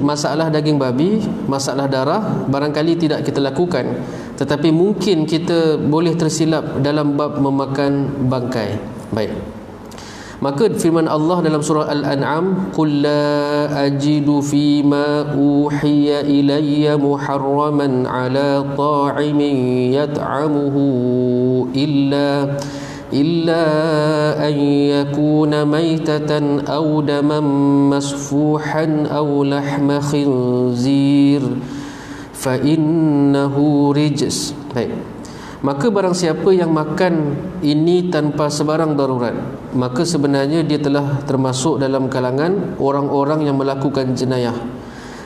masalah daging babi, masalah darah barangkali tidak kita lakukan, tetapi mungkin kita boleh tersilap dalam bab memakan bangkai. Baik. Maka firman Allah dalam surah Al-An'am, "Qul la ajidu fima uhiya ilayya muharraman 'ala ta'imin yat'amuhu illa an yakuna maytatan aw daman masfuhan aw lahma khinzir fa innahu rijs." Baik. Maka barang siapa yang makan ini tanpa sebarang darurat, maka sebenarnya dia telah termasuk dalam kalangan orang-orang yang melakukan jenayah.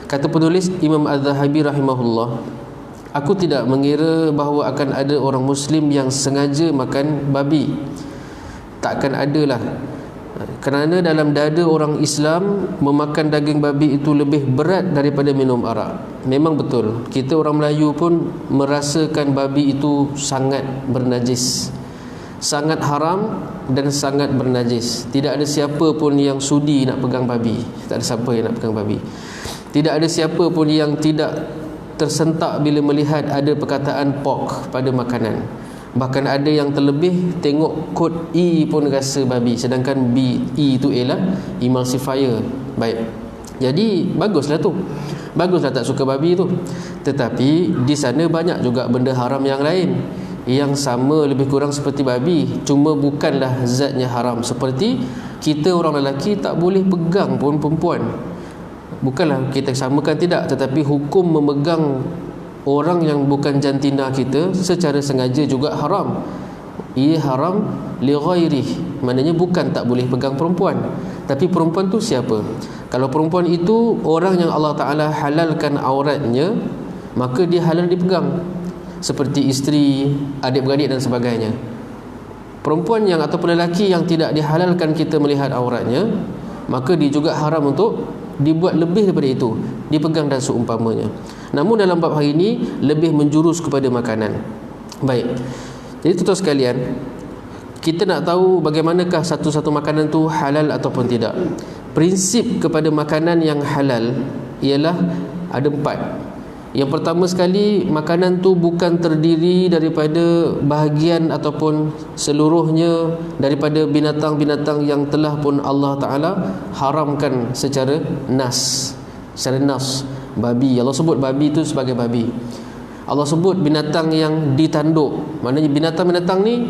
Kata penulis Imam Az-Zahabi rahimahullah, "Aku tidak mengira bahawa akan ada orang Muslim yang sengaja makan babi. Takkan adalah. Kerana dalam dada orang Islam, memakan daging babi itu lebih berat daripada minum arak." Memang betul, kita orang Melayu pun merasakan babi itu sangat bernajis, sangat haram dan sangat bernajis. Tidak ada siapa pun yang sudi nak pegang babi. Tak ada siapa yang nak pegang babi. Tidak ada siapa pun yang tidak tersentak bila melihat ada perkataan pork pada makanan. Bahkan ada yang terlebih tengok kod E pun rasa babi, sedangkan E itu ialah emulsifier. Baik. Jadi baguslah tu. Baguslah tak suka babi tu. Tetapi di sana banyak juga benda haram yang lain yang sama lebih kurang seperti babi, cuma bukanlah zatnya haram. Seperti kita orang lelaki tak boleh pegang pun perempuan. Bukanlah kita samakan, tidak, tetapi hukum memegang orang yang bukan jantina kita secara sengaja juga haram. Ia haram li ghairih, maknanya bukan tak boleh pegang perempuan, tapi perempuan tu siapa? Kalau perempuan itu orang yang Allah Ta'ala halalkan auratnya, maka dia halal dipegang, seperti isteri, adik-beradik dan sebagainya. Perempuan yang ataupun lelaki yang tidak dihalalkan kita melihat auratnya, maka dia juga haram untuk dibuat lebih daripada itu, dipegang dan seumpamanya. Namun dalam bab hari ini lebih menjurus kepada makanan. Baik. Jadi tuan-tuan sekalian, kita nak tahu bagaimanakah satu-satu makanan tu halal ataupun tidak. Prinsip kepada makanan yang halal ialah ada 4. Yang pertama sekali, makanan tu bukan terdiri daripada bahagian ataupun seluruhnya daripada binatang-binatang yang telah pun Allah Ta'ala haramkan secara nas. Secara nas. Babi, Allah sebut babi itu sebagai babi. Allah sebut binatang yang ditanduk, maknanya binatang-binatang ni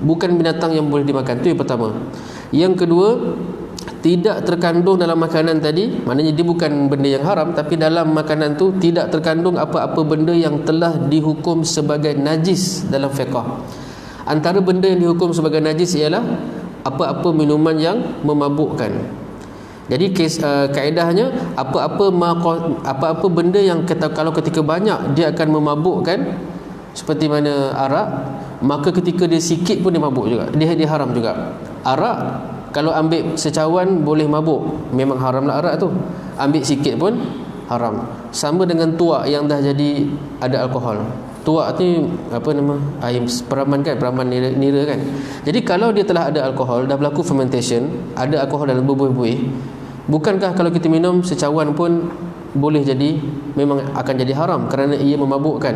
bukan binatang yang boleh dimakan. Itu yang pertama. Yang kedua, tidak terkandung dalam makanan tadi, maknanya dia bukan benda yang haram, tapi dalam makanan tu tidak terkandung apa-apa benda yang telah dihukum sebagai najis dalam fiqh. Antara benda yang dihukum sebagai najis ialah apa-apa minuman yang memabukkan. Jadi kaedahnya apa-apa benda yang kalau ketika banyak dia akan memabukkan, seperti mana arak, maka ketika dia sikit pun dia mabuk juga, dia haram juga. Arak kalau ambil secawan boleh mabuk, memang haramlah arak tu. Ambil sikit pun haram. Sama dengan tuak yang dah jadi ada alkohol. Tuak tu apa nama, air peraman kan, peraman nira kan. Jadi kalau dia telah ada alkohol, dah berlaku fermentation, ada alkohol dalam berbuih-buih, bukankah kalau kita minum secawan pun boleh jadi, memang akan jadi haram kerana ia memabukkan.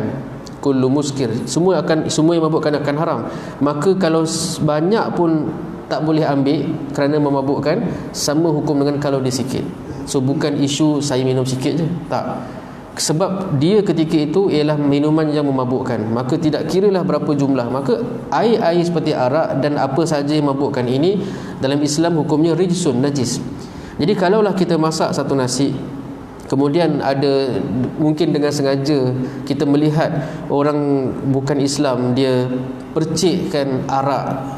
Kullu muskir, semua yang memabukkan akan haram. Maka kalau banyak pun tak boleh ambil kerana memabukkan, sama hukum dengan kalau dia sikit. So bukan isu saya minum sikit je, tak. Sebab dia ketika itu ialah minuman yang memabukkan, maka tidak kiralah berapa jumlah. Maka air-air seperti arak dan apa sahaja yang memabukkan ini dalam Islam hukumnya rijsun, najis. Jadi kalaulah kita masak satu nasi, kemudian ada mungkin dengan sengaja kita melihat orang bukan Islam dia percikkan arak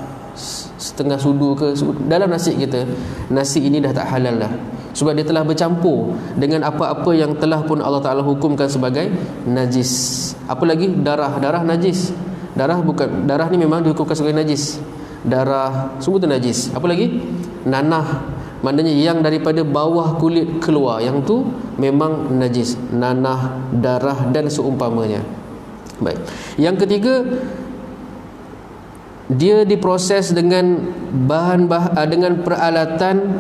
setengah sudu ke dalam nasi kita, nasi ini dah tak halal dah, sebab dia telah bercampur dengan apa-apa yang telah pun Allah Ta'ala hukumkan sebagai najis. Apa lagi? Darah najis. Darah ni memang dihukumkan sebagai najis. Darah semua tu najis. Apa lagi? Nanah, maknanya yang daripada bawah kulit keluar, yang tu memang najis. Nanah, darah dan seumpamanya. Baik. Yang ketiga, dia diproses dengan dengan peralatan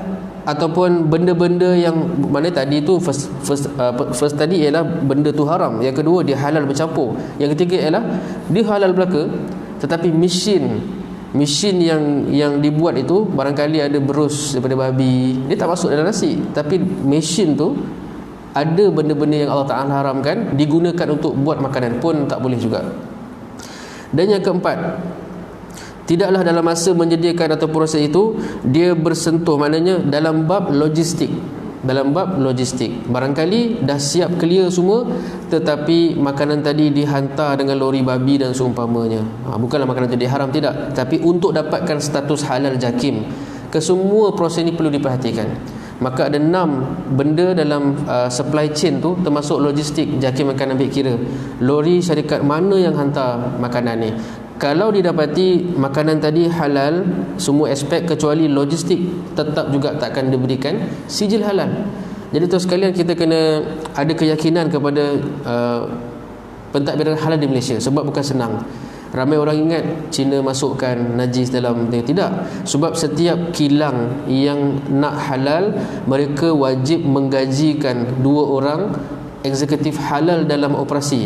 ataupun benda-benda yang mana tadi tu first tadi ialah benda tu haram, yang kedua dia halal bercampur, yang ketiga ialah dia halal belaka, tetapi mesin yang dibuat itu barangkali ada berus daripada babi, dia tak masuk dalam nasi, tapi mesin tu ada benda-benda yang Allah Ta'ala haramkan digunakan untuk buat makanan pun tak boleh juga. Dan yang keempat, tidaklah dalam masa menyediakan atau proses itu dia bersentuh, maknanya dalam bab logistik. Barangkali dah siap clear semua, tetapi makanan tadi dihantar dengan lori babi dan seumpamanya. Bukanlah makanan itu haram, tidak, tapi untuk dapatkan status halal jakim, kesemua proses ini perlu diperhatikan. Maka ada 6 benda dalam supply chain tu, termasuk logistik. Jakim akan ambil kira lori syarikat mana yang hantar makanan ni. Kalau didapati makanan tadi halal semua aspek kecuali logistik, tetap juga takkan diberikan sijil halal. Jadi tuan sekalian, kita kena ada keyakinan kepada pentadbiran halal di Malaysia, sebab bukan senang. Ramai orang ingat Cina masukkan najis dalam dia. Tidak. Sebab setiap kilang yang nak halal, mereka wajib menggajikan 2 orang eksekutif halal dalam operasi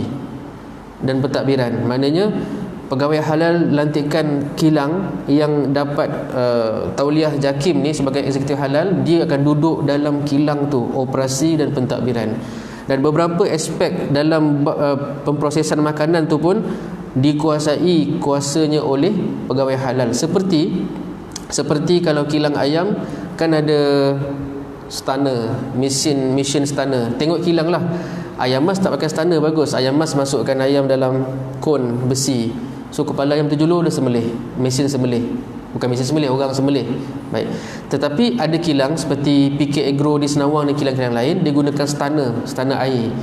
dan pentadbiran. Maknanya pegawai halal lantikan kilang yang dapat tauliah jakim ni sebagai eksekutif halal, dia akan duduk dalam kilang tu, operasi dan pentadbiran. Dan beberapa aspek dalam pemprosesan makanan tu pun dikuasai kuasanya oleh pegawai halal. Seperti kalau kilang ayam kan ada stunner, mesin stunner. Tengok kilang lah. Ayam mas tak pakai stunner, bagus. Ayam mas masukkan ayam dalam kon besi, so kepala ayam terjulur, dia sembelih. Mesin sembelih, bukan mesin sembelih, orang sembelih. Baik. Tetapi ada kilang seperti PK Agro di Senawang dan kilang-kilang lain, dia gunakan stunner air.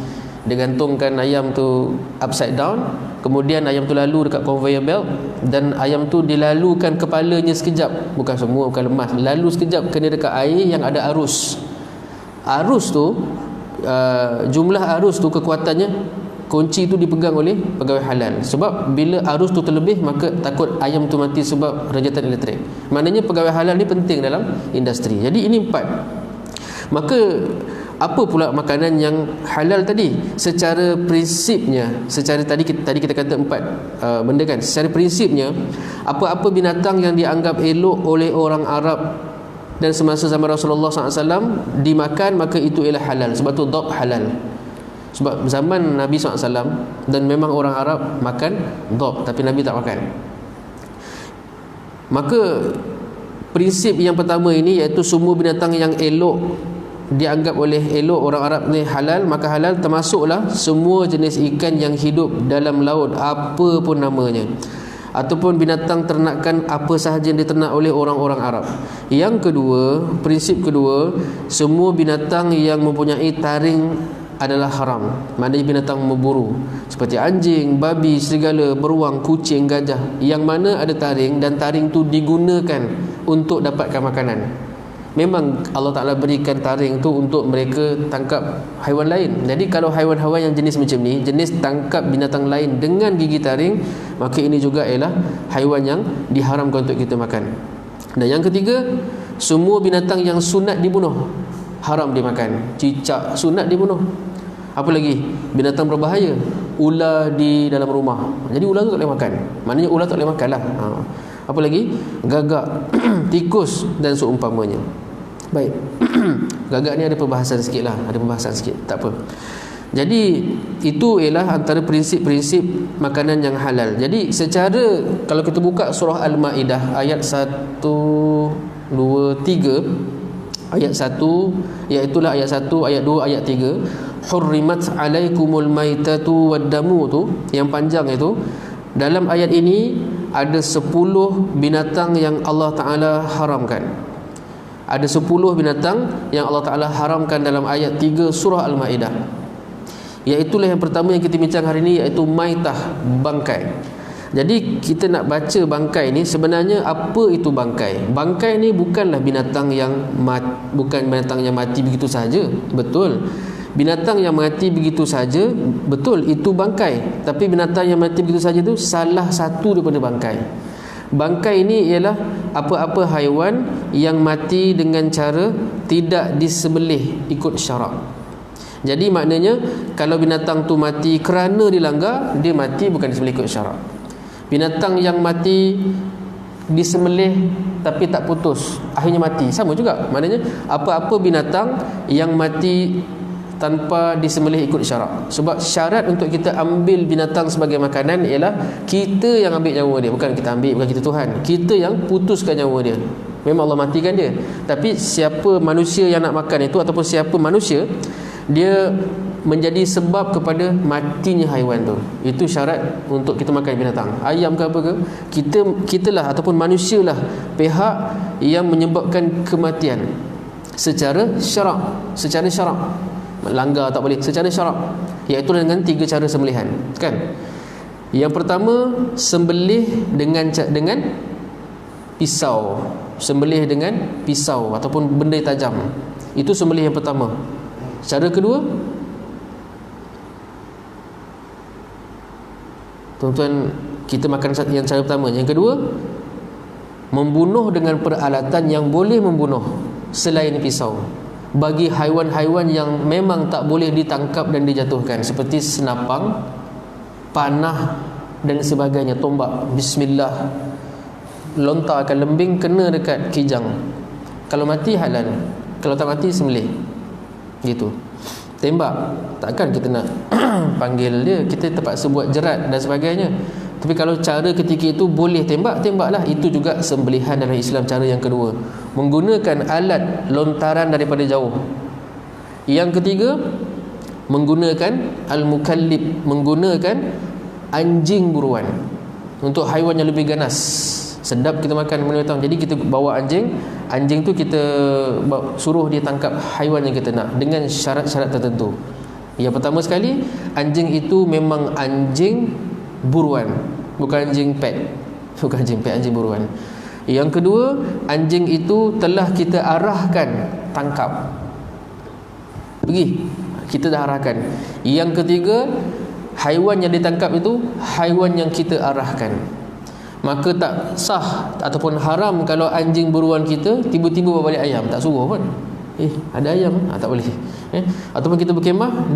Dia gantungkan ayam tu upside down, kemudian ayam tu lalu dekat conveyor belt, dan ayam tu dilalukan kepalanya sekejap, bukan semua, bukan lemas, lalu sekejap kena dekat air yang ada arus tu, jumlah arus tu, kekuatannya, kunci tu dipegang oleh pegawai halal. Sebab bila arus tu terlebih, maka takut ayam tu mati sebab rejatan elektrik. Maknanya pegawai halal ni penting dalam industri. Jadi ini 4. Maka apa pula makanan yang halal tadi? Secara prinsipnya, tadi kita kata 4 benda kan. Secara prinsipnya, apa-apa binatang yang dianggap elok oleh orang Arab dan semasa zaman Rasulullah SAW dimakan, maka itu ialah halal. Sebab tu dhab halal. Sebab zaman Nabi SAW, dan memang orang Arab makan dhab, tapi Nabi tak makan. Maka prinsip yang pertama ini, iaitu semua binatang yang elok dianggap oleh elok orang Arab ni halal, maka halal termasuklah semua jenis ikan yang hidup dalam laut, apa pun namanya, ataupun binatang ternakan apa sahaja yang diternak oleh orang-orang Arab. Yang kedua, prinsip kedua, semua binatang yang mempunyai taring adalah haram. Maknanya binatang memburu seperti anjing, babi, serigala, beruang, kucing, gajah, yang mana ada taring dan taring tu digunakan untuk dapatkan makanan. Memang Allah Ta'ala berikan taring tu untuk mereka tangkap haiwan lain. Jadi kalau haiwan-haiwan yang jenis macam ni, jenis tangkap binatang lain dengan gigi taring, maka ini juga ialah haiwan yang diharamkan untuk kita makan. Dan yang ketiga, semua binatang yang sunat dibunuh haram dimakan. Cicak sunat dibunuh. Apa lagi? Binatang berbahaya, ular di dalam rumah. Jadi ular tu tak boleh makan. Maknanya ular tak boleh makan lah. Apa lagi? Gagak, tikus dan seumpamanya. Baik. Gagak ni ada perbahasan sikit lah, tak apa. Jadi itu ialah antara prinsip-prinsip makanan yang halal. Jadi secara, kalau kita buka surah Al-Ma'idah ayat 1, 2, 3, ayat 1, iaitulah ayat 1, ayat 2, ayat 3, hurrimat alaikumul maitatu waddamu tu, yang panjang itu. Dalam ayat ini ada 10 binatang yang Allah Ta'ala haramkan. Ada 10 binatang yang Allah Ta'ala haramkan dalam ayat 3 surah Al-Ma'idah. Iaitulah yang pertama yang kita bincang hari ini, iaitu maitah, bangkai. Jadi kita nak baca bangkai ni, sebenarnya apa itu bangkai? Bangkai ni bukanlah binatang yang bukan binatang yang mati begitu saja. Betul. Binatang yang mati begitu saja, betul, itu bangkai. Tapi binatang yang mati begitu saja itu salah satu daripada bangkai. Bangkai ini ialah apa-apa haiwan yang mati dengan cara tidak disembelih ikut syarak. Jadi maknanya kalau binatang tu mati kerana dilanggar, dia mati bukan disembelih ikut syarak. Binatang yang mati disembelih tapi tak putus, akhirnya mati, sama juga. Maknanya apa-apa binatang yang mati tanpa disembelih ikut syarak. Sebab syarat untuk kita ambil binatang sebagai makanan ialah kita yang ambil nyawa dia, bukan kita ambil, bukan kita Tuhan. Kita yang putuskan nyawa dia. Memang Allah matikan dia, tapi siapa manusia yang nak makan itu, ataupun siapa manusia, dia menjadi sebab kepada matinya haiwan tu. Itu syarat untuk kita makan binatang, ayam ke apa ke. Kitalah ataupun manusialah pihak yang menyebabkan kematian secara syarak. Secara syarak, langgar tak boleh secara syarak, iaitu dengan 3 cara sembelihan, kan? Yang pertama, sembelih dengan pisau. Sembelih dengan pisau ataupun benda tajam. Itu sembelih yang pertama. Cara kedua, tuan-tuan, kita makan yang cara pertama. Yang kedua, membunuh dengan peralatan yang boleh membunuh selain pisau, bagi haiwan-haiwan yang memang tak boleh ditangkap dan dijatuhkan, seperti senapang, panah dan sebagainya, tombak. Bismillah, lontarkan lembing, kena dekat kijang, kalau mati halal, kalau tak mati sembelih. Gitu. Tembak, takkan kita nak panggil dia, kita terpaksa buat jerat dan sebagainya. Tapi kalau cara ketika itu boleh tembak, tembaklah. Itu juga sembelihan dalam Islam. Cara yang kedua, menggunakan alat lontaran daripada jauh. Yang ketiga, menggunakan al-mukallib, menggunakan anjing buruan. Untuk haiwan yang lebih ganas, sedap kita makan binatang. Jadi kita bawa anjing tu kita suruh dia tangkap haiwan yang kita nak dengan syarat-syarat tertentu. Yang pertama sekali, anjing itu memang anjing buruan, bukan anjing pet. Bukan anjing pet, anjing buruan. Yang kedua, anjing itu telah kita arahkan tangkap, pergi, kita dah arahkan. Yang ketiga, haiwan yang ditangkap itu haiwan yang kita arahkan. Maka tak sah ataupun haram kalau anjing buruan kita tiba-tiba bawa balik ayam, tak suruh pun. Ada ayam, tak boleh. Ataupun kita berkemah,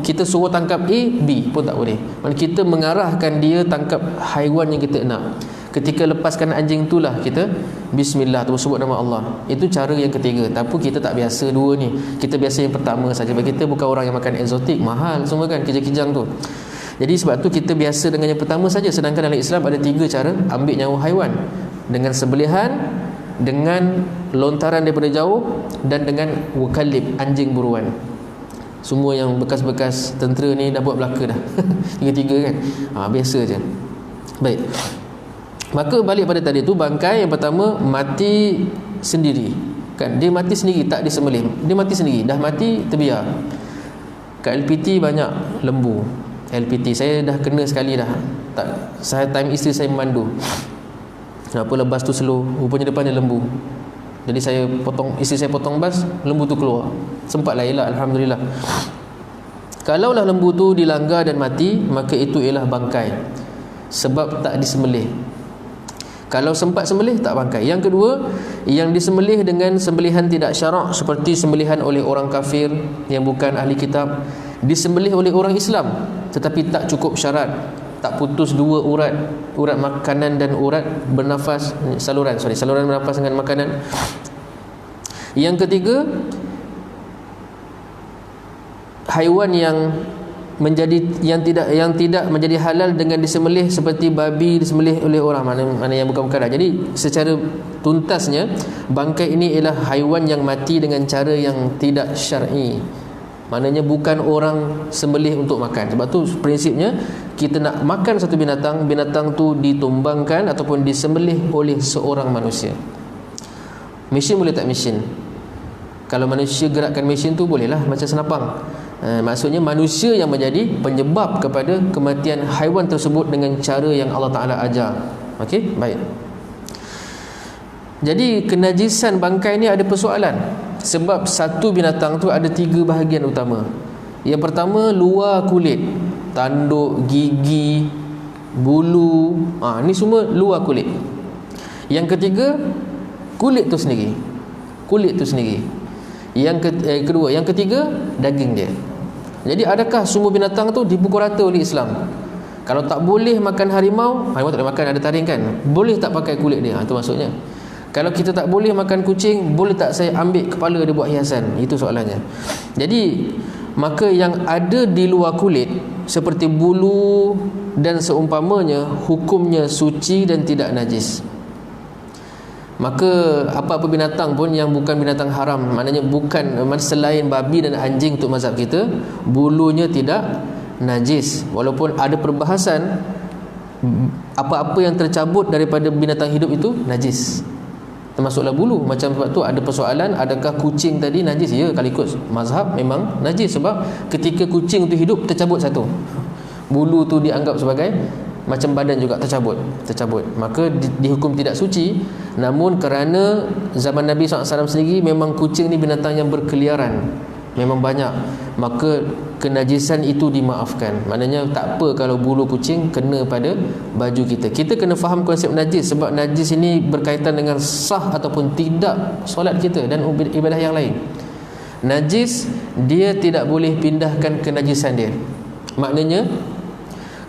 kita suruh tangkap A, B pun tak boleh. Maksudnya kita mengarahkan dia tangkap haiwan yang kita nak. Ketika lepaskan anjing itulah kita bismillah tu, sebut nama Allah. Itu cara yang ketiga. Tapi kita tak biasa dua ni. Kita biasa yang pertama saja. Sebab kita bukan orang yang makan eksotik, mahal semua kan, kijang-kijang tu. Jadi sebab tu kita biasa dengan yang pertama saja. Sedangkan dalam Islam ada 3 cara ambil nyawa haiwan: dengan sembelihan, dengan lontaran daripada jauh, dan dengan wakallib, anjing buruan. Semua yang bekas-bekas tentera ni dah buat belaka dah. Tiga-tiga kan, biasa je. Baik, maka balik pada tadi tu, bangkai yang pertama mati sendiri, kan? Dia mati sendiri, tak disembelih. Dia mati sendiri, dah mati terbiar. Kat LPT banyak lembu. LPT saya dah kena sekali dah. Tak, saya time isteri saya memandu, kenapa lepas tu slow, rupanya depan ada lembu. Jadi isteri saya potong bas, lembu tu keluar. Sempatlah elak, alhamdulillah. Kalaulah lembu tu dilanggar dan mati, maka itu ialah bangkai, sebab tak disembelih. Kalau sempat sembelih, tak bangkai. Yang kedua, yang disembelih dengan sembelihan tidak syarak, seperti sembelihan oleh orang kafir yang bukan ahli kitab, disembelih oleh orang Islam tetapi tak cukup syarat, tak putus 2 urat makanan dan urat bernafas, saluran bernafas dengan makanan. Yang ketiga, haiwan yang tidak menjadi halal dengan disembelih, seperti babi disembelih oleh orang, mana yang bukan-bukan. Jadi secara tuntasnya, bangkai ini ialah haiwan yang mati dengan cara yang tidak syar'i. Maknanya bukan orang sembelih untuk makan. Sebab tu prinsipnya, kita nak makan satu binatang, binatang tu ditumbangkan ataupun disembelih oleh seorang manusia. Mesin boleh tak mesin? Kalau manusia gerakkan mesin tu bolehlah, macam senapang. Maksudnya manusia yang menjadi penyebab kepada kematian haiwan tersebut dengan cara yang Allah Ta'ala ajar. Okey, baik. Jadi kenajisan bangkai ni ada persoalan. Sebab satu binatang tu ada 3 bahagian utama. Yang pertama, luar kulit, tanduk, gigi, bulu, ni semua luar kulit. Yang ketiga, kulit tu sendiri. Kulit tu sendiri. Kedua, yang ketiga, daging dia. Jadi adakah semua binatang tu dipukul rata oleh Islam? Kalau tak boleh makan harimau, harimau tak boleh makan, ada taring kan? Boleh tak pakai kulit dia? Itu maksudnya. Kalau kita tak boleh makan kucing, boleh tak saya ambil kepala dia buat hiasan? Itu soalannya. Jadi maka yang ada di luar kulit seperti bulu dan seumpamanya, hukumnya suci dan tidak najis. Maka apa-apa binatang pun yang bukan binatang haram, maknanya bukan selain babi dan anjing untuk mazhab kita, bulunya tidak najis. Walaupun ada perbahasan, apa-apa yang tercabut daripada binatang hidup itu najis, termasuklah bulu. Macam sebab tu ada persoalan, adakah kucing tadi najis? Ya, kalau ikut mazhab memang najis, sebab ketika kucing itu hidup tercabut satu, bulu tu dianggap sebagai macam badan juga tercabut. Maka dihukum tidak suci. Namun kerana zaman Nabi SAW sendiri memang kucing ni binatang yang berkeliaran, memang banyak, maka kenajisan itu dimaafkan. Maknanya tak apa kalau bulu kucing kena pada baju kita. Kita kena faham konsep najis, sebab najis ini berkaitan dengan sah ataupun tidak solat kita dan ibadah yang lain. Najis, dia tidak boleh pindahkan kenajisan dia. Maknanya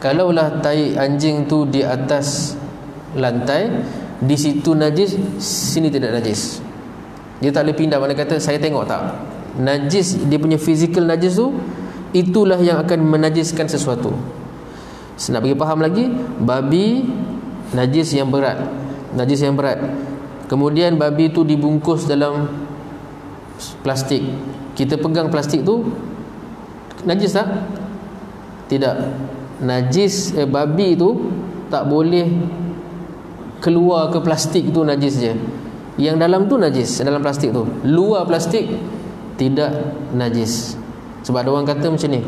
kalaulah tai anjing tu di atas lantai, di situ najis, sini tidak najis, dia tak boleh pindah. Mana kata saya tengok tak, najis, dia punya fizikal najis tu, itulah yang akan menajiskan sesuatu. Nak bagi faham lagi, babi najis yang berat. Kemudian babi tu dibungkus dalam plastik, kita pegang plastik tu, najis tak? Tidak. Najis, babi tu tak boleh keluar ke plastik tu, najis je. Yang dalam tu najis, dalam plastik tu. Luar plastik tidak najis. Sebab ada orang kata macam ni,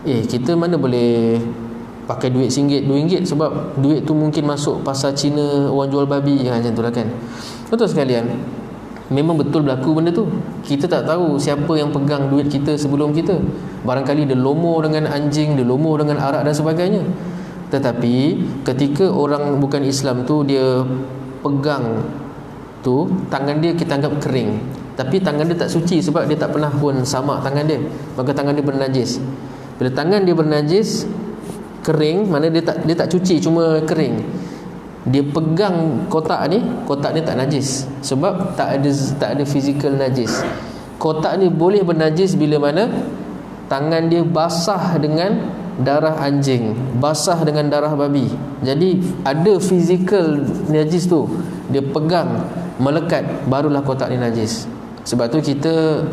kita mana boleh pakai duit RM1, RM2, sebab duit tu mungkin masuk pasar Cina, orang jual babi, macam tu lah kan. Betul sekalian, memang betul berlaku benda tu. Kita tak tahu siapa yang pegang duit kita sebelum kita. Barangkali dia lomo dengan anjing, dia lomo dengan arak dan sebagainya. Tetapi ketika orang bukan Islam tu dia pegang tu, tangan dia kita anggap kering, tapi tangan dia tak suci sebab dia tak pernah pun samak tangan dia, maka tangan dia bernajis. Bila tangan dia bernajis, kering, mana dia tak cuci, cuma kering, dia pegang kotak ni tak najis sebab tak ada fizikal najis. Kotak ni boleh bernajis bila mana tangan dia basah dengan darah anjing, basah dengan darah babi. Jadi ada fizikal najis tu, dia pegang, melekat, barulah kotak ni najis. Sebab tu kita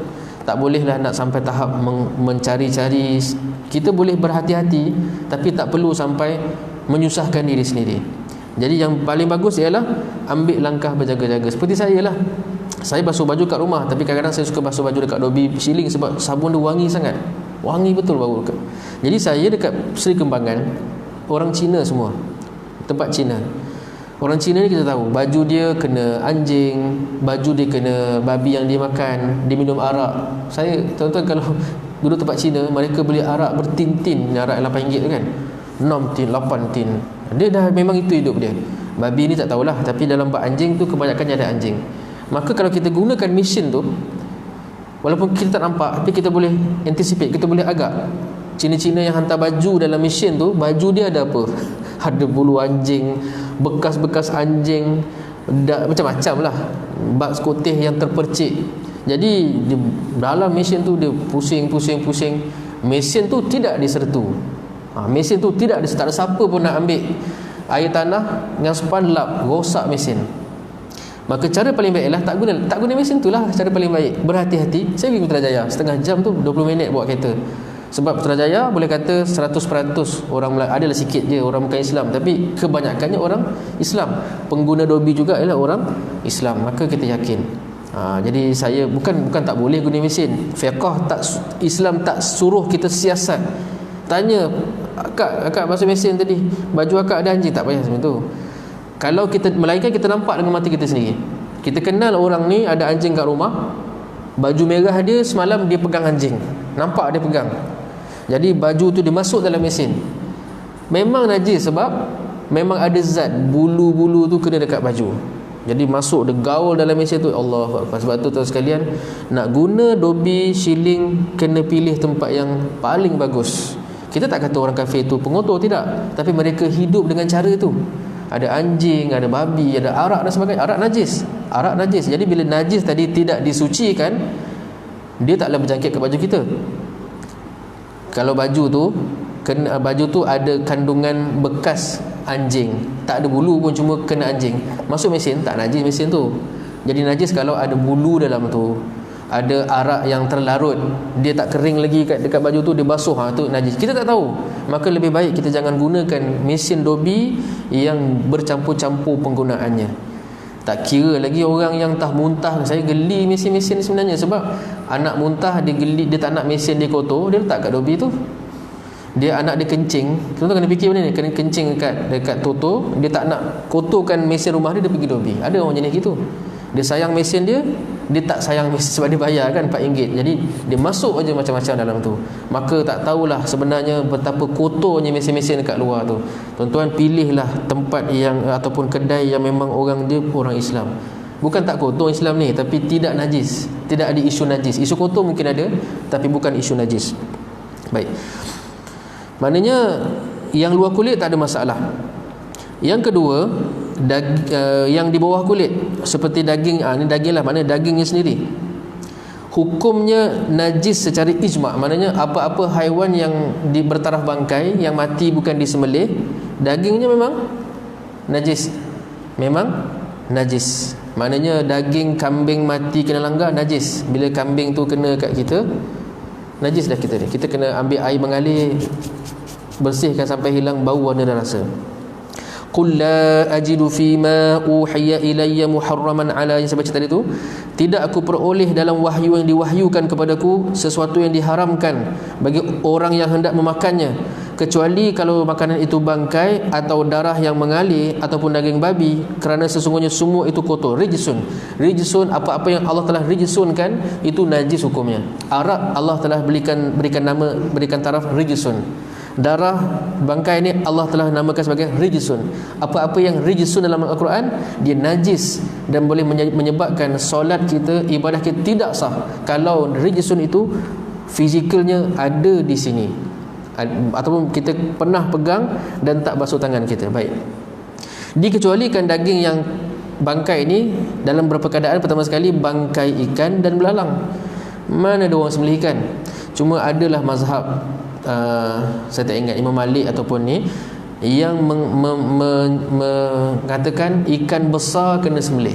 tak bolehlah nak sampai tahap mencari-cari. Kita boleh berhati-hati, tapi tak perlu sampai menyusahkan diri sendiri. Jadi yang paling bagus ialah ambil langkah berjaga-jaga. Seperti saya lah, saya basuh baju kat rumah, tapi kadang-kadang saya suka basuh baju dekat Dobi Shilling sebab sabun dia wangi sangat, wangi betul bau dekat. Jadi saya dekat Seri Kembangan, orang Cina semua, tempat Cina. Orang Cina ni kita tahu, baju dia kena anjing, baju dia kena babi yang dia makan, dia minum arak. Saya tuan-tuan kalau duduk tempat Cina, mereka beli arak bertin-tin, arak RM8 tu kan, 6 tin, 8 tin. Dia dah memang itu hidup dia. Babi ni tak tahulah, tapi dalam bak anjing tu kebanyakannya ada anjing. Maka kalau kita gunakan mesin tu, walaupun kita tak nampak, tapi kita boleh anticipate, kita boleh agak. Cina-Cina yang hantar baju dalam mesin tu, baju dia ada apa? Ada bulu anjing, bekas-bekas anjing, macam-macam lah, bak skotih yang terpercik. Jadi dalam mesin tu dia pusing. Mesin tu tidak disertu. Mesin tu tak ada siapa pun nak ambil air tanah yang sepan lap, rosak mesin. Maka cara paling baik ialah tak guna mesin tu lah. Cara paling baik, berhati-hati. Saya pergi Putrajaya, setengah jam tu 20 minit bawa kereta. Sebab Putrajaya boleh kata 100% orang Melayu, adalah sikit je orang bukan Islam, tapi kebanyakannya orang Islam. Pengguna Dobi juga ialah orang Islam. Maka kita yakin. Jadi saya bukan tak boleh guna mesin. Fiqh tak, Islam tak suruh kita siasat. Tanya, akak basuh mesin tadi, baju akak ada anjing, tak payah macam tu. Kalau kita, melainkan kita nampak dengan mata kita sendiri, kita kenal orang ni ada anjing kat rumah, baju merah dia semalam dia pegang anjing, nampak dia pegang, jadi baju tu dia masuk dalam mesin, memang najis sebab memang ada zat bulu-bulu tu kena dekat baju. Jadi masuk dia gaul dalam mesin tu, Allah. Sebab tu tuan sekalian, nak guna dobi, shilling, kena pilih tempat yang paling bagus. Kita tak kata orang kafir tu pengotor, tidak, tapi mereka hidup dengan cara tu. Ada anjing, ada babi, ada arak dan sebagainya. Arak najis. Jadi bila najis tadi tidak disucikan, dia taklah berjangkit ke baju kita. Kalau baju tu ada kandungan bekas anjing, tak ada bulu pun, cuma kena anjing, masuk mesin, tak najis mesin tu. Jadi najis kalau ada bulu dalam tu, ada arak yang terlarut, dia tak kering lagi dekat baju tu, dia basuh, tu najis. Kita tak tahu. Maka lebih baik kita jangan gunakan mesin dobi yang bercampur-campur penggunaannya. Tak kira lagi orang yang entah muntah. Saya geli mesin-mesin sebenarnya, sebab anak muntah dia geli, dia tak nak mesin dia kotor, dia letak kat dobi tu. Dia anak dia kencing, tuan-tuan kena fikir benda ni, kena kencing dekat toto, dia tak nak kotorkan mesin rumah dia, dia pergi dobi. Ada orang jenis gitu. Dia sayang mesin dia tak sayang mesin sebab dia bayar kan RM4. Jadi dia masuk aja macam-macam dalam tu. Maka tak tahulah sebenarnya betapa kotornya mesin-mesin dekat luar tu. Tuan-tuan pilihlah tempat yang ataupun kedai yang memang orang Islam. Bukan tak kotor Islam ni, tapi tidak najis. Tidak ada isu najis. Isu kotor mungkin ada, tapi bukan isu najis. Baik. Maknanya yang luar kulit tak ada masalah. Yang kedua, yang di bawah kulit seperti daging, ni daging lah, maknanya dagingnya sendiri hukumnya najis secara ijma'. Maknanya apa-apa haiwan yang bertaraf bangkai, yang mati bukan disembelih, dagingnya memang najis. Maknanya daging kambing mati kena langgar, najis. Bila kambing tu kena kat kita, najis dah kita ni. Kita kena ambil air mengalir, bersihkan sampai hilang bau, warna dan rasa. Qul la ajidu fima uhiya ilayya muharraman ala, yang saya baca tadi tu, tidak aku peroleh dalam wahyu yang diwahyukan kepadaku sesuatu yang diharamkan bagi orang yang hendak memakannya, kecuali kalau makanan itu bangkai atau darah yang mengalir ataupun daging babi, kerana sesungguhnya semua itu kotor. Rijsun, apa-apa yang Allah telah rijsunkan itu najis hukumnya. Arak Allah telah berikan taraf rijsun. Darah bangkai ni Allah telah namakan sebagai rijsun. Apa-apa yang rijsun dalam Al-Quran, dia najis dan boleh menyebabkan solat kita, ibadah kita tidak sah kalau rijsun itu fizikalnya ada di sini, ataupun kita pernah pegang dan tak basuh tangan kita. Baik, dikecualikan daging yang bangkai ini dalam beberapa keadaan. Pertama sekali, bangkai ikan dan belalang. Mana ada orang sembelih ikan? Cuma adalah mazhab, saya tak ingat, Imam Malik ataupun ni, yang mengatakan ikan besar kena sembelih.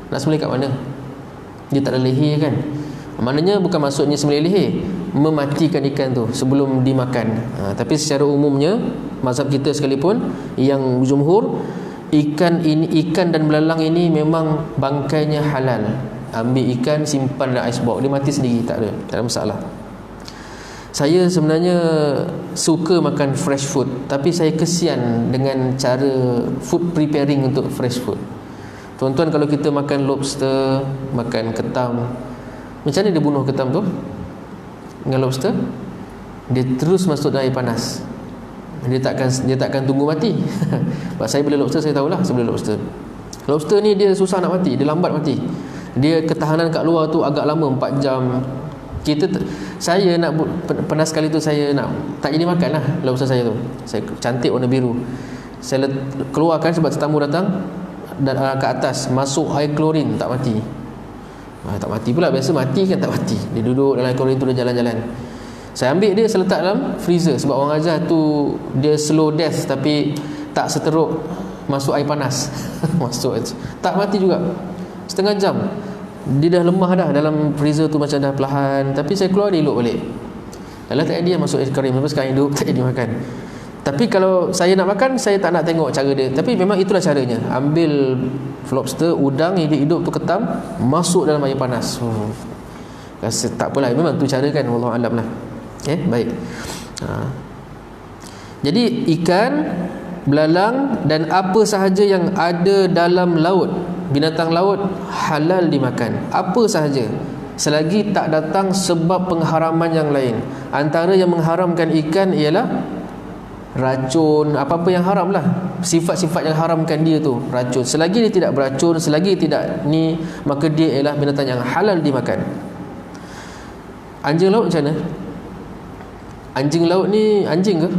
Nak sembelih kat mana? Dia tak ada leher kan? Maknanya bukan maksudnya sembelih leher, mematikan ikan tu sebelum dimakan. Tapi secara umumnya mazhab kita sekalipun, yang jumhur, ikan dan belalang ini memang bangkainya halal. Ambil ikan, simpan dalam icebox, dia mati sendiri, tak ada masalah. Saya sebenarnya suka makan fresh food, tapi saya kesian dengan cara food preparing untuk fresh food. Tuan-tuan, kalau kita makan lobster, makan ketam, macam mana dia bunuh ketam tu dengan lobster? Dia terus masuk dalam air panas. Dia takkan tunggu mati. Sebab saya beli lobster, saya tahulah saya beli lobster. Lobster ni dia susah nak mati, dia lambat mati. Dia ketahanan kat luar tu agak lama, 4 jam. Saya nak pernah sekali tu saya nak tak jadi makan lah lobster saya tu. Saya cantik warna biru, saya keluarkan sebab tetamu datang, dan ke atas masuk air klorin, tak mati. Tak mati pula, biasa mati kan tak mati. Dia duduk dalam air klorin tu, dia jalan-jalan. Saya ambil dia, saya letak dalam freezer, sebab orang ajar tu dia slow death, tapi tak seteruk masuk air panas. Masuk tak mati juga, setengah jam dia dah lemah dah dalam freezer tu, macam dah perlahan. Tapi saya keluar, dia elok balik. Alah, tak jadi masuk aiskrim, lepas sekarang hidup tak jadi makan. Tapi kalau saya nak makan, saya tak nak tengok cara dia. Tapi memang itulah caranya. Ambil lobster, udang hidup-hidup tu, ketam, masuk dalam air panas. Rasa tak apalah, memang tu cara kan, wallahu alam lah. Baik. Jadi ikan, belalang dan apa sahaja yang ada dalam laut, binatang laut, halal dimakan. Apa sahaja, selagi tak datang sebab pengharaman yang lain. Antara yang mengharamkan ikan ialah racun, apa-apa yang haram lah. sifat-sifat yang haramkan dia tu racun. Selagi dia tidak beracun, selagi tidak ni, maka dia ialah binatang yang halal dimakan. Anjing laut macam mana? Anjing laut ni anjing ke?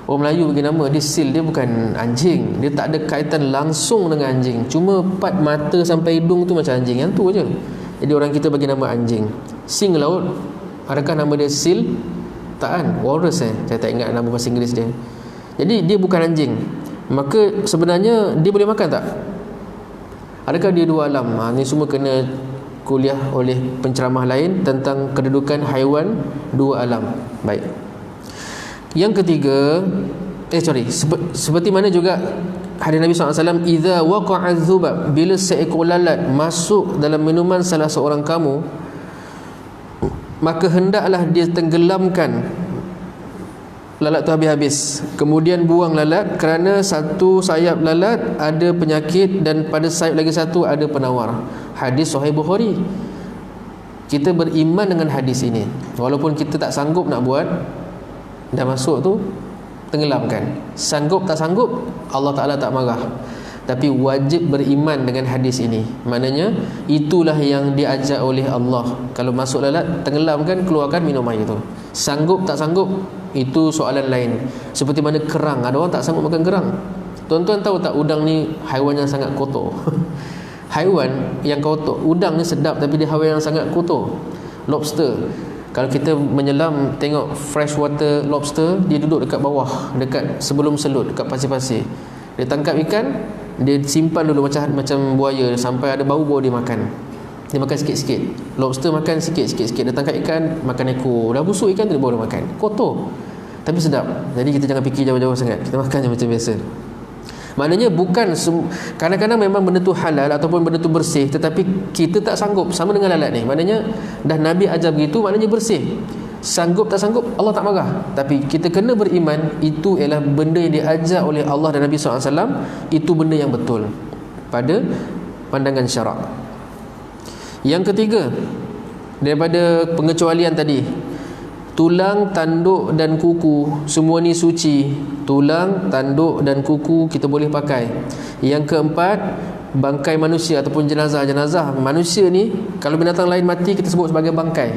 Orang Melayu bagi nama dia seal, dia bukan anjing. Dia tak ada kaitan langsung dengan anjing. Cuma part mata sampai hidung tu macam anjing, yang tu aja. Jadi orang kita bagi nama anjing. Sing laut, adakah nama dia seal? Tak kan? Walrus saya tak ingat nama bahasa Inggeris dia. Jadi dia bukan anjing. Maka sebenarnya dia boleh makan tak? Adakah dia dua alam? Ni semua kena kuliah oleh penceramah lain tentang kedudukan haiwan dua alam. Baik. Yang ketiga, seperti mana juga hadis Nabi SAW, idza waqa'a dzubab, bila seekor lalat masuk dalam minuman salah seorang kamu, maka hendaklah dia tenggelamkan lalat tu habis-habis, kemudian buang lalat, kerana satu sayap lalat ada penyakit dan pada sayap lagi satu ada penawar. Hadis Sahih Bukhari. Kita beriman dengan hadis ini, walaupun kita tak sanggup nak buat, dah masuk tu tenggelamkan. Sanggup tak sanggup, Allah Ta'ala tak marah, tapi wajib beriman dengan hadis ini. Maknanya itulah yang diajar oleh Allah. Kalau masuk lalat, tenggelamkan, keluarkan, minum air tu. Sanggup tak sanggup, itu soalan lain. Seperti mana kerang, ada orang tak sanggup makan kerang. Tuan-tuan tahu tak, udang ni haiwan yang sangat kotor. Haiwan yang kotor. Udang ni sedap, tapi dia haiwan yang sangat kotor. Lobster, kalau kita menyelam tengok freshwater lobster, dia duduk dekat bawah, dekat sebelum selut, dekat pasir-pasir. Dia tangkap ikan, dia simpan dulu macam buaya, sampai ada bau baru dia makan. Dia makan sikit-sikit. Lobster makan sikit-sikit. Dia tangkap ikan, makan ekor. Dah busuk ikan tu, dia baru makan. Kotor tapi sedap. Jadi kita jangan fikir jauh-jauh sangat, kita makan je macam biasa. Maknanya bukan kadang-kadang memang benda tu halal ataupun benda tu bersih, tetapi kita tak sanggup. Sama dengan lalat ni, maknanya dah Nabi ajar begitu, maknanya bersih. Sanggup tak sanggup, Allah tak marah. Tapi kita kena beriman, itu ialah benda yang diajar oleh Allah dan Nabi SAW. Itu benda yang betul pada pandangan syarak. Yang ketiga, daripada pengecualian tadi, tulang, tanduk dan kuku, semua ni suci. Tulang, tanduk dan kuku kita boleh pakai. Yang keempat, bangkai manusia ataupun jenazah. Jenazah manusia ni, kalau binatang lain mati, kita sebut sebagai bangkai.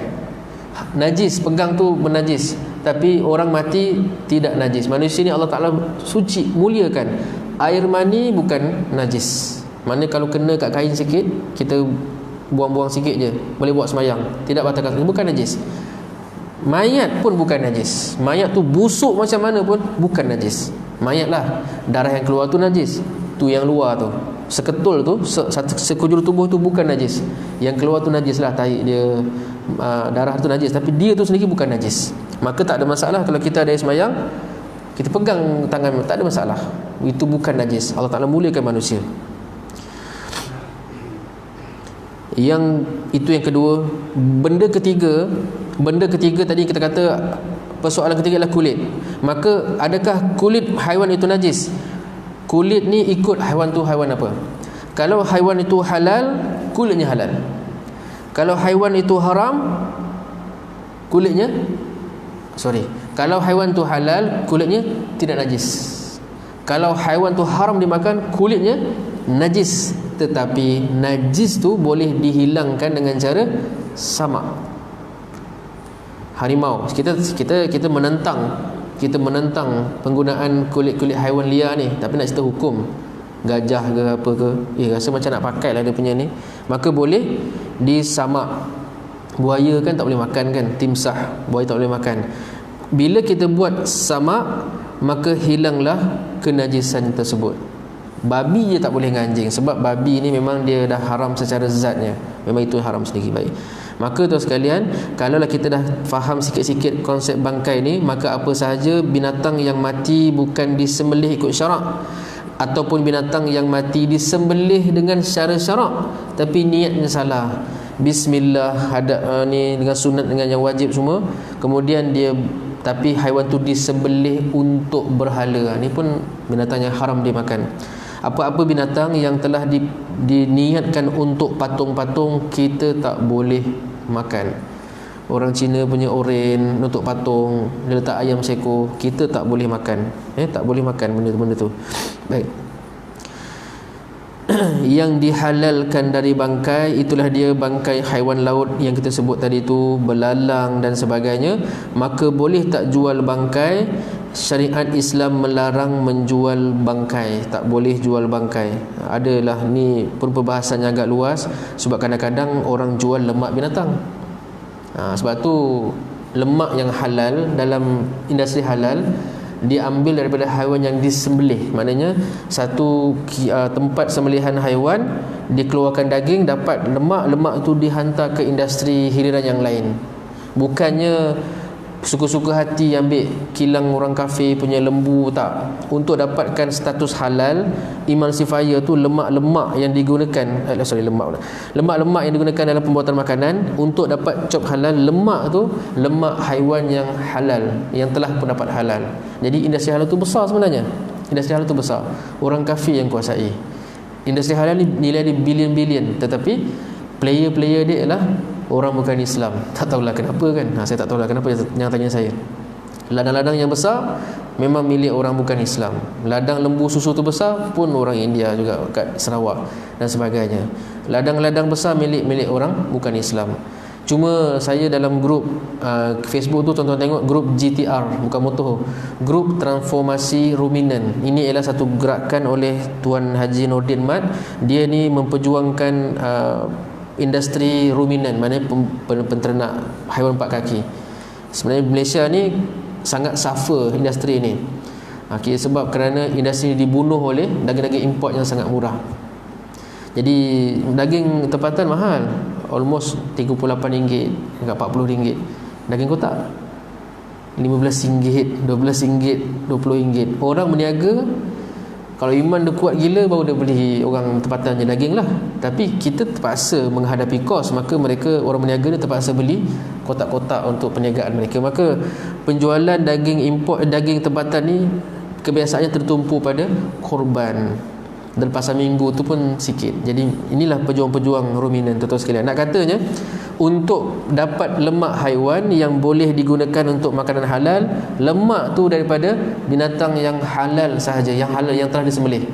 Najis, pegang tu menajis, tapi orang mati tidak najis. Manusia ni Allah Ta'ala suci, muliakan. Air mani bukan najis. Mana kalau kena kat kain sikit, kita buang-buang sikit je, boleh buat semayang, tidak batalkan, bukan najis. Mayat pun bukan najis. Mayat tu busuk macam mana pun bukan najis. Mayat lah, darah yang keluar tu najis. Tu yang luar tu, seketul tu, sekujur tubuh tu bukan najis. Yang keluar tu najis lah, tahi dia, darah tu najis, tapi dia tu sendiri bukan najis. Maka tak ada masalah kalau kita ada semayang, kita pegang tangan, tak ada masalah. Itu bukan najis. Allah Ta'ala muliakan manusia. Yang itu yang kedua. Benda ketiga tadi kita kata, persoalan ketiga adalah kulit. Maka adakah kulit haiwan itu najis? Kulit ni ikut haiwan tu haiwan apa. Kalau haiwan itu halal, kulitnya halal. Kalau haiwan itu haram, kalau haiwan tu halal, kulitnya tidak najis. Kalau haiwan tu haram dimakan, kulitnya najis. Tetapi najis tu boleh dihilangkan dengan cara samak. Harimau, kita menentang penggunaan kulit-kulit haiwan liar ni, tapi nak cerita hukum, gajah ke apa ke, rasa macam nak pakai lah dia punya ni, maka boleh disamak. Buaya kan tak boleh makan kan, timsah, buaya tak boleh makan. Bila kita buat samak, maka hilanglah kenajisan tersebut. Babi je tak boleh dengan anjing, sebab babi ni memang dia dah haram secara zatnya, memang itu haram sendiri. Baik, maka tuan sekalian, kalaulah kita dah faham sikit-sikit konsep bangkai ni, maka apa sahaja binatang yang mati bukan disembelih ikut syarak, ataupun binatang yang mati disembelih dengan secara syarak tapi niatnya salah, bismillah, ni dengan sunat, dengan yang wajib semua, kemudian dia, tapi haiwan tu disembelih untuk berhala, ni pun binatang yang haram dimakan. Apa-apa binatang yang telah diniatkan untuk patung-patung, kita tak boleh makan. Orang Cina punya oren untuk patung, dia letak ayam seekor, kita tak boleh makan. Tak boleh makan benda tu. Baik. Yang dihalalkan dari bangkai, itulah dia bangkai haiwan laut yang kita sebut tadi tu, belalang dan sebagainya. Maka boleh tak jual bangkai? Syariat Islam melarang menjual bangkai, tak boleh jual bangkai. Adalah ni perbahasan yang agak luas, sebab kadang-kadang orang jual lemak binatang. Sebab tu lemak yang halal dalam industri halal diambil daripada haiwan yang disembelih. Maknanya satu tempat sembelihan haiwan, dikeluarkan daging, dapat lemak tu dihantar ke industri hiliran yang lain. Bukannya suka-suka hati ambil kilang orang kafir punya lembu, tak. Untuk dapatkan status halal, emulsifier tu lemak-lemak yang digunakan, lemak-lemak yang digunakan dalam pembuatan makanan. Untuk dapat cop halal, lemak tu lemak haiwan yang halal, yang telah pun dapat halal. Jadi industri halal tu besar sebenarnya. Industri halal tu besar, orang kafir yang kuasai. Industri halal ni nilai dia bilion-bilion, tetapi player-player dia ialah orang bukan Islam. Tak tahulah kenapa kan. Saya tak tahulah kenapa yang tanya saya. Ladang-ladang yang besar memang milik orang bukan Islam. Ladang lembu susu tu besar pun orang India juga, kat Sarawak dan sebagainya. Ladang-ladang besar milik orang bukan Islam. Cuma saya dalam grup Facebook tu, tuan-tuan tengok grup GTR, bukan motor, grup transformasi ruminan. Ini ialah satu gerakan oleh Tuan Haji Nordin Mat. Dia ni memperjuangkan industri ruminan, maknanya penternak haiwan empat kaki. Sebenarnya Malaysia ni sangat suffer industri ni. Sebab kerana industri ni dibunuh oleh daging-daging import yang sangat murah. Jadi daging tempatan mahal, almost RM38 hingga RM40. Daging kotak RM15, RM12, RM20. Orang berniaga, kalau iman dia kuat gila, baru dia beli orang tempatan je daging lah. Tapi kita terpaksa menghadapi kos, maka mereka, orang berniaga dia terpaksa beli kotak-kotak untuk perniagaan mereka. Maka penjualan daging import, daging tempatan ni kebiasaannya tertumpu pada korban, dan pasar minggu tu pun sikit. Jadi inilah pejuang-pejuang ruminan, tuan-tuan sekalian. Nak katanya, untuk dapat lemak haiwan yang boleh digunakan untuk makanan halal, lemak tu daripada binatang yang halal sahaja, yang halal, yang telah disembelih.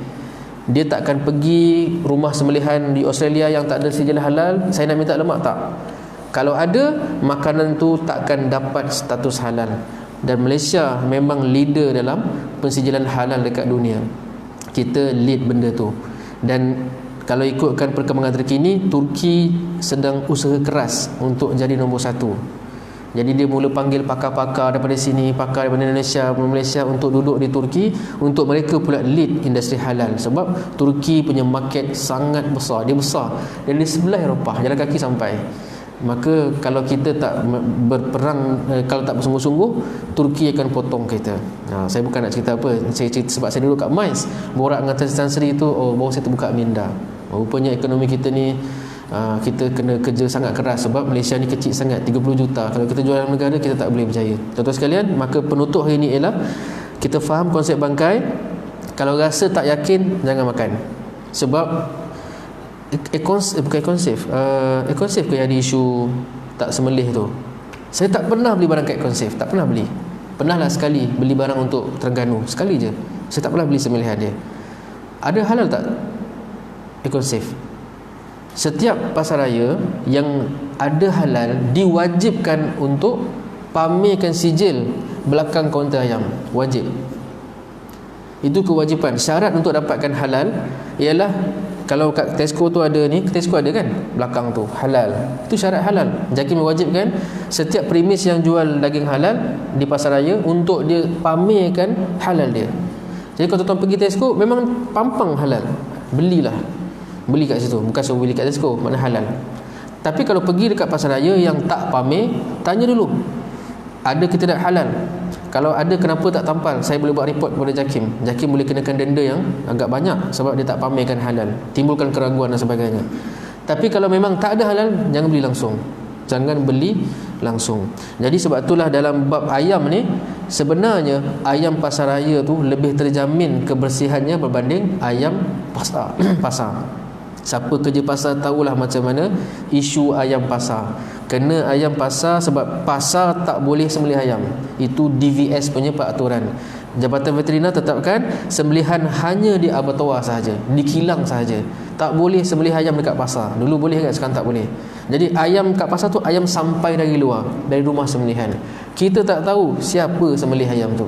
Dia takkan pergi rumah sembelihan di Australia yang tak ada sijil halal, saya nak minta lemak, tak. Kalau ada, makanan tu takkan dapat status halal. Dan Malaysia memang leader dalam pensijilan halal dekat dunia. Kita lead benda tu. Dan kalau ikutkan perkembangan terkini, Turki sedang usaha keras untuk jadi nombor satu. Jadi dia mula panggil pakar-pakar daripada sini, pakar daripada Indonesia, Malaysia, untuk duduk di Turki, untuk mereka pula lead industri halal. Sebab Turki punya market sangat besar. Dia besar, dan di sebelah Eropah, jalan kaki sampai. Maka kalau kita tak berperang, kalau tak bersungguh-sungguh, Turki akan potong kita. Saya bukan nak cerita apa, saya cerita sebab saya duduk kat MICE, borak dengan Tan Sri tu, baru saya terbuka minda. Rupanya ekonomi kita ni, kita kena kerja sangat keras. Sebab Malaysia ni kecil sangat, 30 juta. Kalau kita jual dalam negara, kita tak boleh berjaya. Tuan-tuan sekalian, maka penutup hari ni ialah kita faham konsep bangkai. Kalau rasa tak yakin, jangan makan. Sebab ekonsif ke yang ada isu tak sembelih tu. Saya tak pernah beli barang kat ekonsif, tak pernah beli. Pernahlah sekali beli barang untuk Terengganu, sekali je. Saya tak pernah beli sembelihan dia. Ada halal tak ekonsif? Setiap pasar raya yang ada halal diwajibkan untuk pamerkan sijil belakang kaunter ayam. Wajib. Itu kewajipan. Syarat untuk dapatkan halal ialah, kalau kat Tesco tu ada ni, Tesco ada kan belakang tu halal. Itu syarat halal. JAKIM mewajibkan setiap premis yang jual daging halal di pasar raya untuk dia pamerkan halal dia. Jadi kalau tuan-tuan pergi Tesco, memang pampang halal, belilah. Beli kat situ, bukan suruh beli kat Tesco, mana halal. Tapi kalau pergi dekat pasar raya yang tak pamer, tanya dulu, ada ke tidak halal. Kalau ada, kenapa tak tampal? Saya boleh buat report kepada JAKIM. JAKIM boleh kenakan denda yang agak banyak sebab dia tak pamerkan halal, timbulkan keraguan dan sebagainya. Tapi kalau memang tak ada halal, jangan beli langsung. Jangan beli langsung. Jadi sebab itulah dalam bab ayam ni, sebenarnya ayam pasar raya tu lebih terjamin kebersihannya berbanding ayam pasar. Siapa kerja pasar tahulah macam mana isu ayam pasar. Kena ayam pasar sebab pasar tak boleh sembelih ayam. Itu DVS punya peraturan. Jabatan Veteriner tetapkan sembelihan hanya di abattoir sahaja, di kilang sahaja. Tak boleh sembelih ayam dekat pasar. Dulu boleh kan, sekarang tak boleh. Jadi ayam kat pasar tu ayam sampai dari luar, dari rumah sembelihan. Kita tak tahu siapa sembelih ayam tu.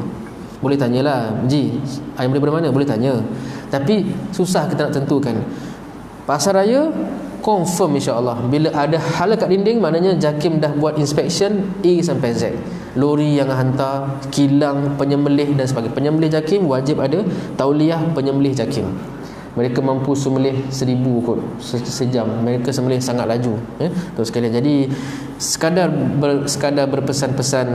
Boleh tanyalah, Ji, ayam daripada mana? Boleh tanya. Tapi susah kita nak tentukan. Pasar raya confirm insya-Allah bila ada halal kat dinding, maknanya JAKIM dah buat inspection A sampai Z. Lori yang hantar, kilang, penyembelih dan sebagainya. Penyembelih JAKIM wajib ada tauliah penyembelih JAKIM. Mereka mampu sembelih 1000 kot sejam. Mereka sembelih sangat laju, terus sekalian. Jadi sekadar berpesan-pesan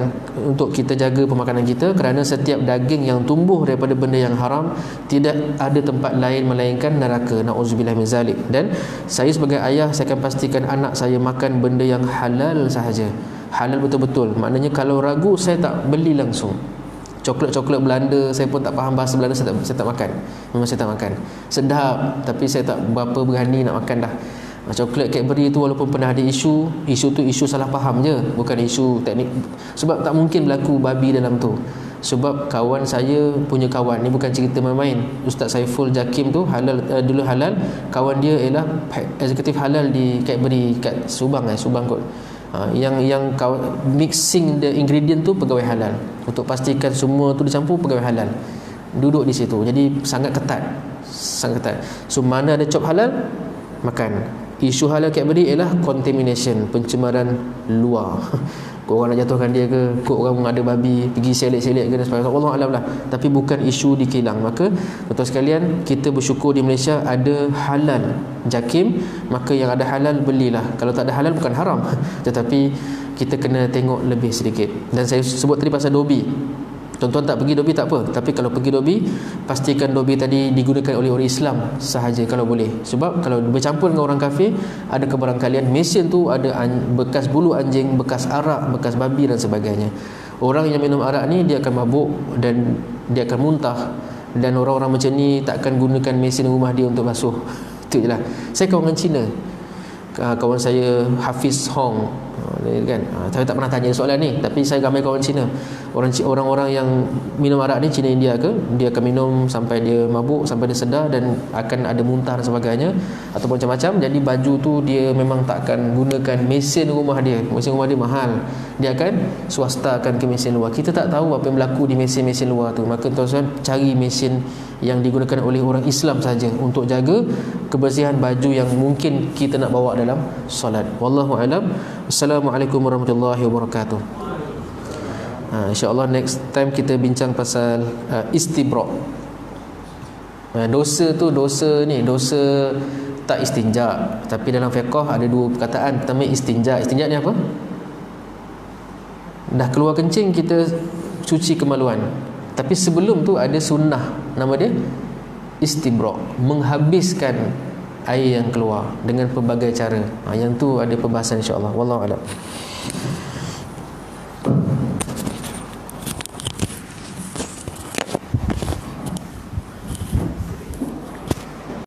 untuk kita jaga pemakanan kita, kerana setiap daging yang tumbuh daripada benda yang haram tidak ada tempat lain melainkan neraka. Nauzubillah min zalik. Dan saya sebagai ayah, saya akan pastikan anak saya makan benda yang halal sahaja. Halal betul-betul. Maknanya kalau ragu, saya tak beli langsung. Coklat-coklat Belanda, saya pun tak faham bahasa Belanda, saya tak makan. Memang saya tak makan. Sedap, tapi saya tak berapa berani nak makan dah. Coklat Cadbury tu walaupun pernah ada isu tu isu salah faham je, bukan isu teknik. Sebab tak mungkin berlaku babi dalam tu. Sebab kawan saya punya kawan, ni bukan cerita main-main. Ustaz Saiful JAKIM tu halal, dulu halal. Kawan dia ialah eksekutif halal di Cadbury kat Subang kot. Yang mixing the ingredient tu pegawai halal. Untuk pastikan semua tu dicampur, pegawai halal duduk di situ. Jadi sangat ketat. So mana ada cop halal, makan. Isu halal Cadbury ialah contamination, pencemaran luar. Kau orang nak jatuhkan dia ke, kau orang ada babi pergi selet-selet ke dan sebagainya, Allah alam lah. Tapi bukan isu di kilang. Maka tuan sekalian, kita bersyukur di Malaysia ada halal JAKIM. Maka yang ada halal belilah. Kalau tak ada halal bukan haram, tetapi kita kena tengok lebih sedikit. Dan saya sebut tadi pasal dobi. Tuan-tuan tak pergi dobi tak apa, tapi kalau pergi dobi, pastikan dobi tadi digunakan oleh orang Islam sahaja kalau boleh. Sebab kalau bercampur dengan orang kafir, ada kebarangkalian mesin tu ada bekas bulu anjing, bekas arak, bekas babi dan sebagainya. Orang yang minum arak ni dia akan mabuk dan dia akan muntah. Dan orang-orang macam ni takkan gunakan mesin rumah dia untuk basuh. Itu je lah. Saya kawan Cina, kawan saya Hafiz Hong kan. Saya tak pernah tanya soalan ni, tapi saya ramai kawan Cina. Orang-orang yang minum arak ni Cina India ke, dia akan minum sampai dia mabuk, sampai dia sedar dan akan ada muntah dan sebagainya ataupun macam-macam. Jadi baju tu dia memang takkan gunakan mesin rumah dia. Mesin rumah dia mahal, dia akan swastakan ke mesin luar. Kita tak tahu apa yang berlaku di mesin-mesin luar tu. Maka tuan-tuan cari mesin yang digunakan oleh orang Islam saja untuk jaga kebersihan baju yang mungkin kita nak bawa dalam solat. Wallahu alam. Assalamualaikum warahmatullahi wabarakatuh. InsyaAllah next time kita bincang pasal istibra'. Dosa tu dosa tak istinja. Tapi dalam fiqh ada dua perkataan. Pertama istinja. Istinja ni apa? Dah keluar kencing, kita cuci kemaluan. Tapi sebelum tu ada sunnah, nama dia istibra', menghabiskan air yang keluar dengan pelbagai cara. Yang tu ada perbahasan insya-Allah. Wallahu a'lam.